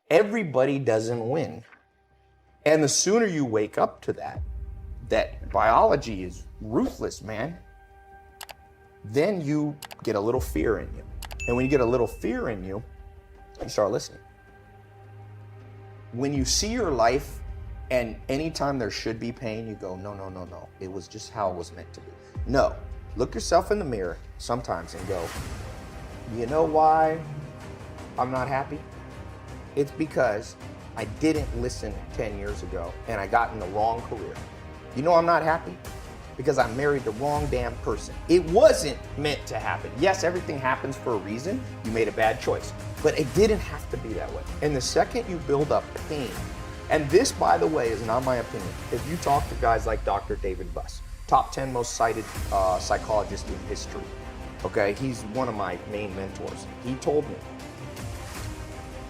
Everybody doesn't win. And the sooner you wake up to that biology is ruthless, man, then you get a little fear in you. And when you get a little fear in you, you start listening. When you see your life and anytime there should be pain, you go, no, no, no, no. It was just how it was meant to be. No, look yourself in the mirror sometimes and go, you know why I'm not happy? It's because I didn't listen 10 years ago and I got in the wrong career. You know I'm not happy? Because I married the wrong damn person. It wasn't meant to happen. Yes, everything happens for a reason. You made a bad choice, but it didn't have to be that way. And the second you build up pain, and this, by the way, is not my opinion. If you talk to guys like Dr. David Buss, top 10 most cited psychologist in history, okay? He's one of my main mentors. He told me,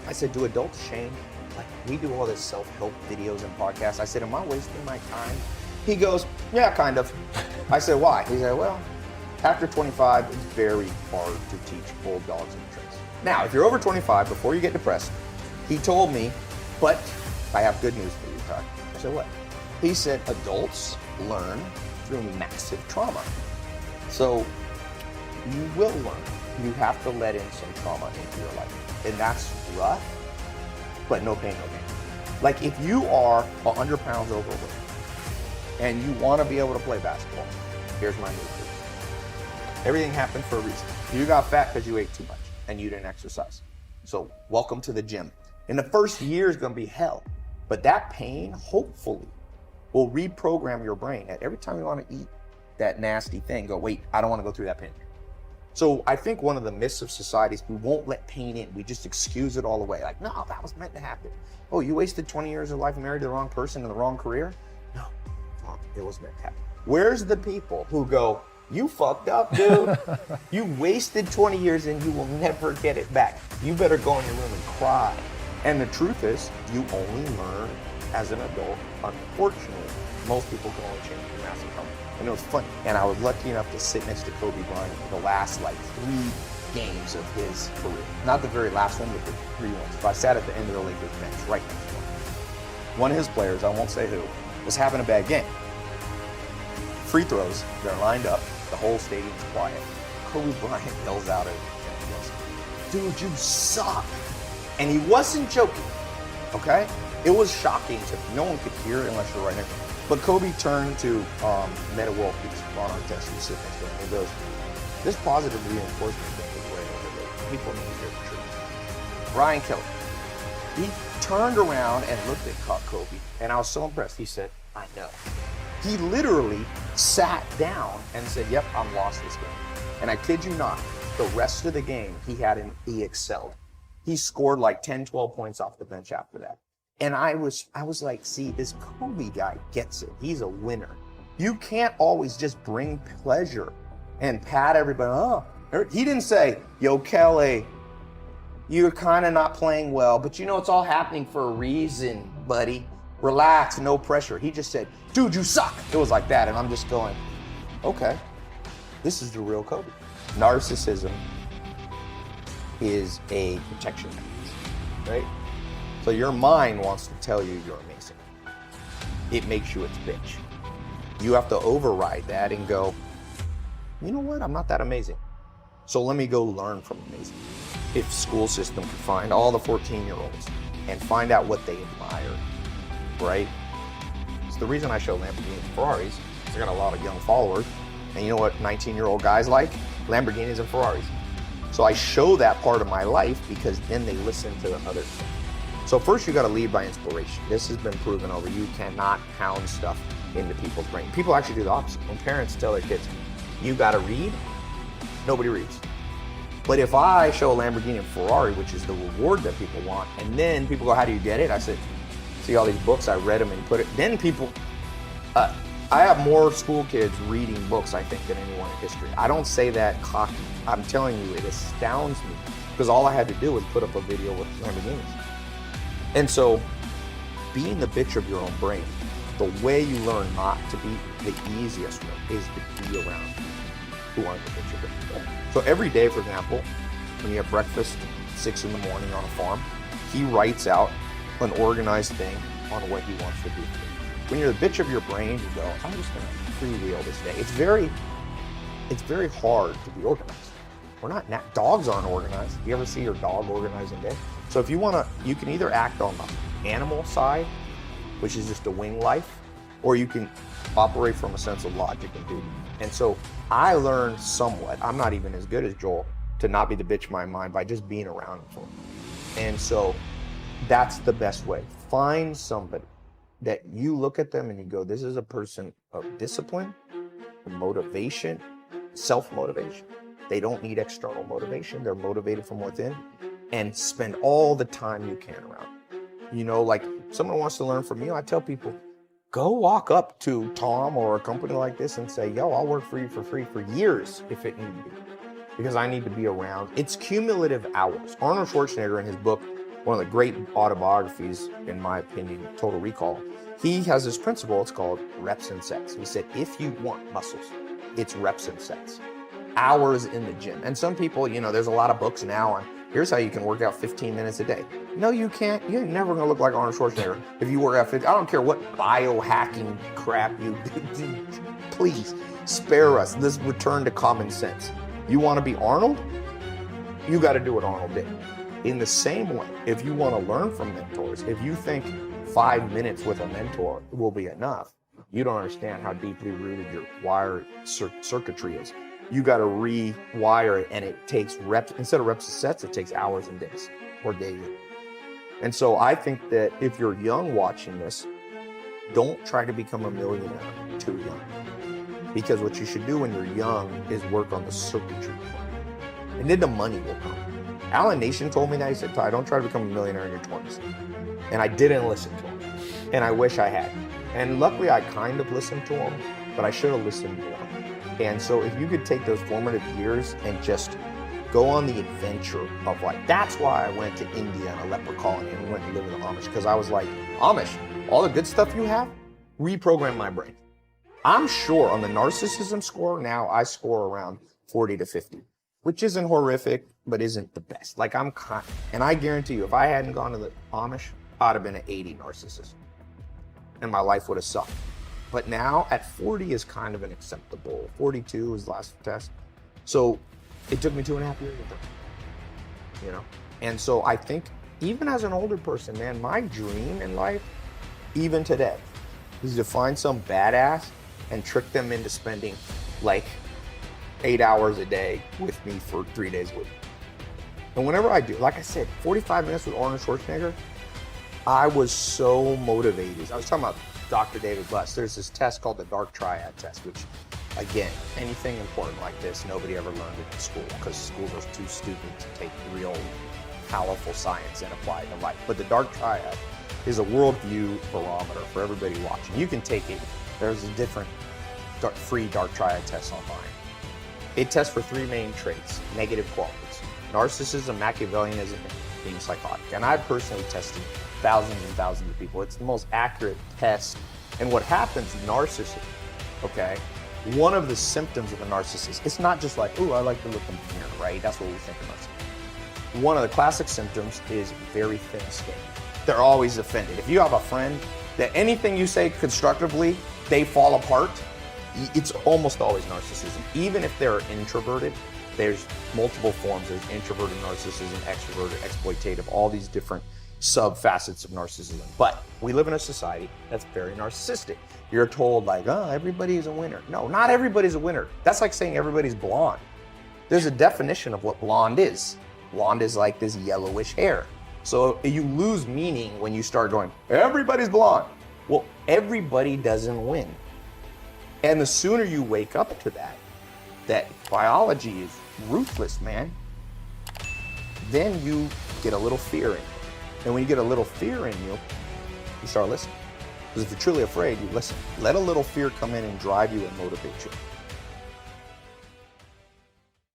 I said, do adults shame? Like, we do all this self-help videos and podcasts. I said, am I wasting my time? He goes, yeah, kind of. I said, why? He said, well, after 25, it's very hard to teach old dogs new tricks. Now, if you're over 25, before you get depressed, he told me, but I have good news for you, Todd. I said, what? He said, adults learn through massive trauma. So you will learn. You have to let in some trauma into your life. And that's rough, but no pain, no gain. Like if you are 100 pounds overweight, and you want to be able to play basketball, here's my move for you. Everything happened for a reason. You got fat because you ate too much and you didn't exercise. So welcome to the gym. And the first year is going to be hell, but that pain hopefully will reprogram your brain that every time you want to eat that nasty thing, go, wait, I don't want to go through that pain. So I think one of the myths of society is we won't let pain in. We just excuse it all away. Like, no, that was meant to happen. Oh, you wasted 20 years of life and married the wrong person in the wrong career? No. It was meant to happen. Where's the people who go, you fucked up, dude. You wasted 20 years and you will never get it back. You better go in your room and cry. And the truth is, you only learn as an adult. Unfortunately, most people can only change their massive trauma. And it was funny. And I was lucky enough to sit next to Kobe Bryant for the last 3 games of his career. Not the very last one, but the 3 ones. So I sat at the end of the Lakers bench, right next to him. One of his players, I won't say who, was having a bad game. Free throws, they're lined up, the whole stadium's quiet. Kobe Bryant yells out at him, dude, you suck. And he wasn't joking, okay? It was shocking to me. No one could hear it unless you're right next to him. But Kobe turned to Metta World Peace, Ron Artest, who sitting next to him, and goes, this positive reinforcement thing is way overrated. People need to hear the truth. Brian Kelly, he turned around and looked at Kobe, and I was so impressed. He said, I know. He literally sat down and said, yep, I'm lost this game. And I kid you not, the rest of the game, he excelled. He scored like 10, 12 points off the bench after that. And I was like, see, this Kobe guy gets it. He's a winner. You can't always just bring pleasure and pat everybody. Oh, he didn't say, yo, Kelly, you're kind of not playing well, but you know, it's all happening for a reason, buddy. Relax, no pressure. He just said, dude, you suck. It was like that. And I'm just going, okay, this is the real Kobe. Narcissism is a protection mechanism, right? So your mind wants to tell you you're amazing. It makes you its bitch. You have to override that and go, you know what? I'm not that amazing. So let me go learn from amazing. If school system could find all the 14-year-olds and find out what they admire, right? It's the reason I show Lamborghinis and Ferraris. I got a lot of young followers. And you know what 19-year-old guys like? Lamborghinis and Ferraris. So I show that part of my life because then they listen to the other stuff. So first you gotta lead by inspiration. This has been proven over. You cannot pound stuff into people's brain. People actually do the opposite. When parents tell their kids, you gotta read, nobody reads. But if I show a Lamborghini and Ferrari, which is the reward that people want, and then people go, how do you get it? I said, see all these books, I read them and put it, then people, I have more school kids reading books, I think, than anyone in history. I don't say that cocky. I'm telling you, it astounds me because all I had to do was put up a video with Lamborghinis. And so being the bitch of your own brain, the way you learn not to be the easiest way is to be around people who aren't the bitch of your brain. So every day, for example, when you have breakfast 6 in the morning on a farm, he writes out an organized thing on what he wants to do. When you're the bitch of your brain, you go, I'm just gonna freewheel this day. It's very hard to be organized. We're not, dogs aren't organized. You ever see your dog organizing day? So if you wanna, you can either act on the animal side, which is just a wing life, or you can operate from a sense of logic and duty. And so I learned somewhat, I'm not even as good as Joel, to not be the bitch of my mind by just being around him for him. And so that's the best way. Find somebody that you look at them and you go, this is a person of discipline, motivation, self-motivation. They don't need external motivation. They're motivated from within, and spend all the time you can around. You know, like someone wants to learn from you, I tell people, go walk up to Tom or a company like this and say, yo, I'll work for you for free for years if it need to be, because I need to be around. It's cumulative hours. Arnold Schwarzenegger in his book, one of the great autobiographies, in my opinion, Total Recall, he has this principle, it's called reps and sets. He said, if you want muscles, it's reps and sets. Hours in the gym. And some people, you know, there's a lot of books now on here's how you can work out 15 minutes a day. No, you can't. You're never gonna look like Arnold Schwarzenegger if you work out 15. I don't care what biohacking crap you do. Please spare us. Let's return to common sense. You wanna be Arnold? You gotta do what Arnold did. In the same way, if you wanna learn from mentors, if you think 5 minutes with a mentor will be enough, you don't understand how deeply rooted your wired circuitry is. You got to rewire it, and it takes reps. Instead of reps and sets, it takes hours and days or days. And so I think that if you're young watching this, don't try to become a millionaire too young. Because what you should do when you're young is work on the circuitry. And then the money will come. Alan Nation told me that. He said, Ty, don't try to become a millionaire in your 20s. And I didn't listen to him. And I wish I had. And luckily I kind of listened to him, but I should have listened more. And so if you could take those formative years and just go on the adventure of like, that's why I went to India and a leper colony and we went and lived with the Amish, because I was like, Amish, all the good stuff you have, reprogram my brain. I'm sure on the narcissism score now, I score around 40 to 50, which isn't horrific, but isn't the best. Like and I guarantee you, if I hadn't gone to the Amish, I'd have been an 80 narcissist and my life would have sucked. But now at 40 is kind of an acceptable. 42 was the last test. So it took me 2.5 years with them, you know? And so I think even as an older person, man, my dream in life, even today, is to find some badass and trick them into spending like 8 hours a day with me for 3 days a week. And whenever I do, like I said, 45 minutes with Arnold Schwarzenegger, I was so motivated. I was talking about Dr. David Buss. There's this test called the Dark Triad test, which, again, anything important like this, nobody ever learned it in school because schools are too stupid to take real, powerful science and apply it to life. But the Dark Triad is a worldview barometer for everybody watching. You can take it. There's a different free Dark Triad test online. It tests for 3 main traits, negative qualities: narcissism, Machiavellianism, and being psychotic. And I personally tested thousands and thousands of people. It's the most accurate test. And what happens, narcissism, okay? One of the symptoms of a narcissist, it's not just like, ooh, I like to look in the mirror, right? That's what we think of narcissism. One of the classic symptoms is very thin skin. They're always offended. If you have a friend that anything you say constructively, they fall apart, it's almost always narcissism. Even if they're introverted, there's multiple forms. There's introverted narcissism, extroverted, exploitative, all these different sub-facets of narcissism. But we live in a society that's very narcissistic. You're told like, oh, everybody's a winner. No, not everybody's a winner. That's like saying everybody's blonde. There's a definition of what blonde is. Blonde is like this yellowish hair. So you lose meaning when you start going, everybody's blonde. Well, everybody doesn't win. And the sooner you wake up to that biology is ruthless, man, then you get a little fear in you. And when you get a little fear in you, you start listening. Because if you're truly afraid, you listen. Let a little fear come in and drive you and motivate you.